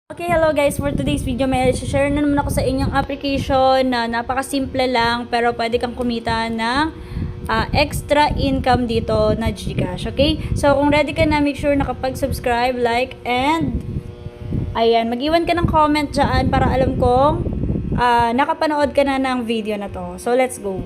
Okay, hello guys. For today's video, may share na naman ako sa inyong application na napakasimple lang pero pwede kang kumita ng extra income dito na GCash. Okay? So, kung ready ka na, make sure nakapag-subscribe, like, and ayan, mag-iwan ka ng comment dyan para alam kong nakapanood ka na ng video na to. So, let's go.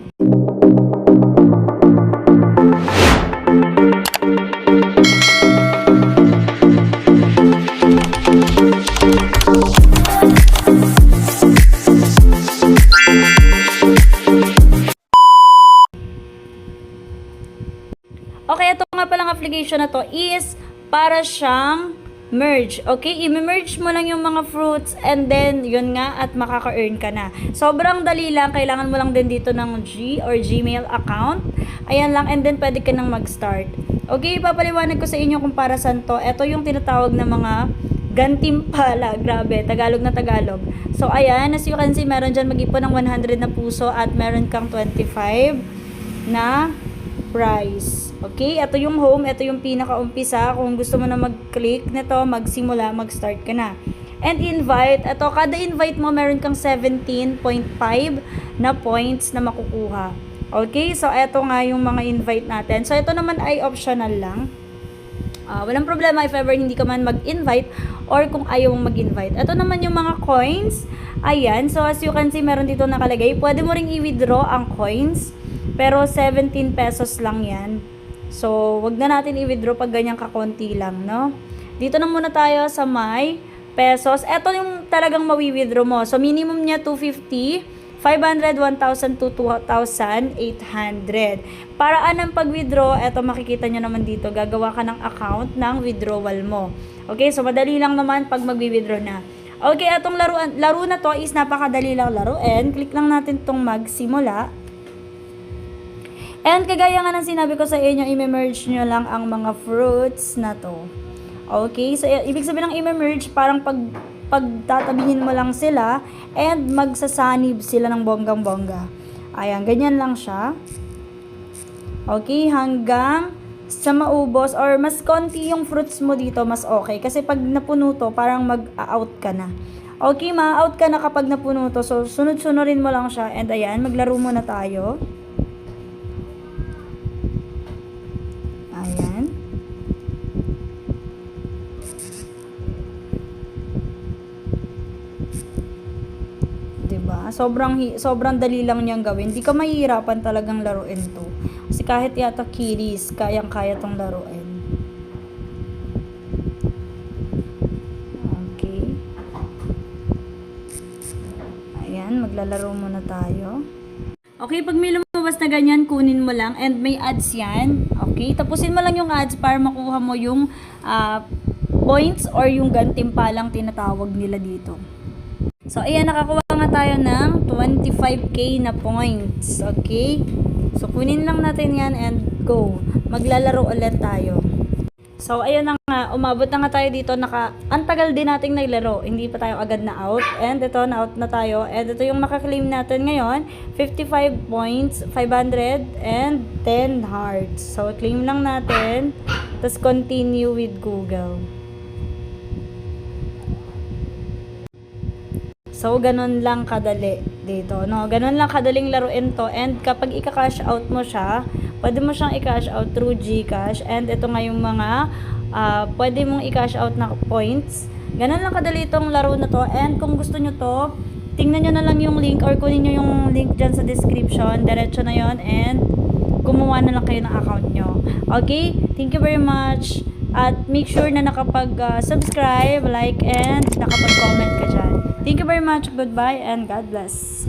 Okay, ito nga palang application na to is para siyang merge. Okay, i-merge mo lang yung mga fruits and then yun nga at makaka-earn ka na. Sobrang dali lang, kailangan mo lang din dito ng Gmail account. Ayan lang, and then pwede ka nang mag-start. Okay, papaliwanag ko sa inyo kung para saan to. Ito yung tinatawag na mga gantimpala. Grabe, Tagalog na Tagalog. So, ayan, as you can see, meron dyan mag-ipon ng 100 na puso at meron kang 25 na price. Okay, ito yung home, ito yung pinaka-umpisa. Kung gusto mo na mag-click nito, magsimula, mag-start ka na. And invite, ito, kada invite mo, meron kang 17.5 na points na makukuha. Okay, so ito nga yung mga invite natin. So, ito naman ay optional lang. Walang problema if ever hindi ka man mag-invite or kung ayaw mong mag-invite. Ito naman yung mga coins. Ayan, so as you can see, meron dito nakalagay. Pwede mo ring i-withdraw ang coins. Pero 17 pesos lang yan. So, wag na natin i-withdraw pag ganyan kakonti lang, no? Dito na muna tayo sa may pesos. Ito yung talagang mawi-withdraw mo. So, minimum niya 250, 500, 1,000 to 2,800. Paraan ng pag-withdraw, ito makikita nyo naman dito. Gagawa ka ng account ng withdrawal mo. Okay, so madali lang naman pag mag-withdraw na. Okay, itong laro na to is napakadali lang laruin. Click lang natin itong magsimula. And kagaya nga ng sinabi ko sa inyo, i-merge nyo lang ang mga fruits na to. Okay? So, ibig sabihin ng i-merge, parang pagtatabihin mo lang sila and magsasanib sila ng bonggang-bongga. Ayan, ganyan lang siya. Okay? Hanggang sa maubos or mas konti yung fruits mo dito, mas okay. Kasi pag napuno to, parang mag-out ka na. Okay, ma-out ka na kapag napuno to. So, sunod-sunurin mo lang siya. And ayan, maglaro muna tayo. Ayan. Diba? Sobrang dali lang niyang gawin. Hindi ka mahihirapan talagang laruin to. Kasi kahit yata kiddies, kayang-kaya tong laruin. Okay. Ayan, maglalaro muna tayo. Okay, pag may lumabas na ganyan, kunin mo lang. And may ads yan. Okay, tapusin mo lang yung ads para makuha mo yung points or yung gantimpalang tinatawag nila dito. So, ayan, nakakuha nga tayo ng 25k na points. Okay? So, kunin lang natin yan and go. Maglalaro ulit tayo. So, ayun na nga, umabot na nga tayo dito. Ang tagal din nating naglaro. Hindi pa tayo agad na out. And ito, na-out na tayo. And ito yung makaklaim natin ngayon. 55 points, 500, and 10 hearts. So, claim lang natin. Tapos, continue with Google. So, ganun lang kadali dito, no? Ganun lang kadaling laruin to. And kapag i-cash out mo siya, pwede mo siyang i-cash out through GCash. And ito nga yung mga pwede mong i-cash out na points. Ganun lang kadali itong laro na to. And kung gusto nyo to, tingnan nyo na lang yung link or kunin nyo yung link dyan sa description. Diretso na yon and gumawa na lang kayo ng account nyo. Okay? Thank you very much. At make sure na nakapag-subscribe, like, and nakapag-comment ka dyan. Thank you very much. Goodbye and God bless.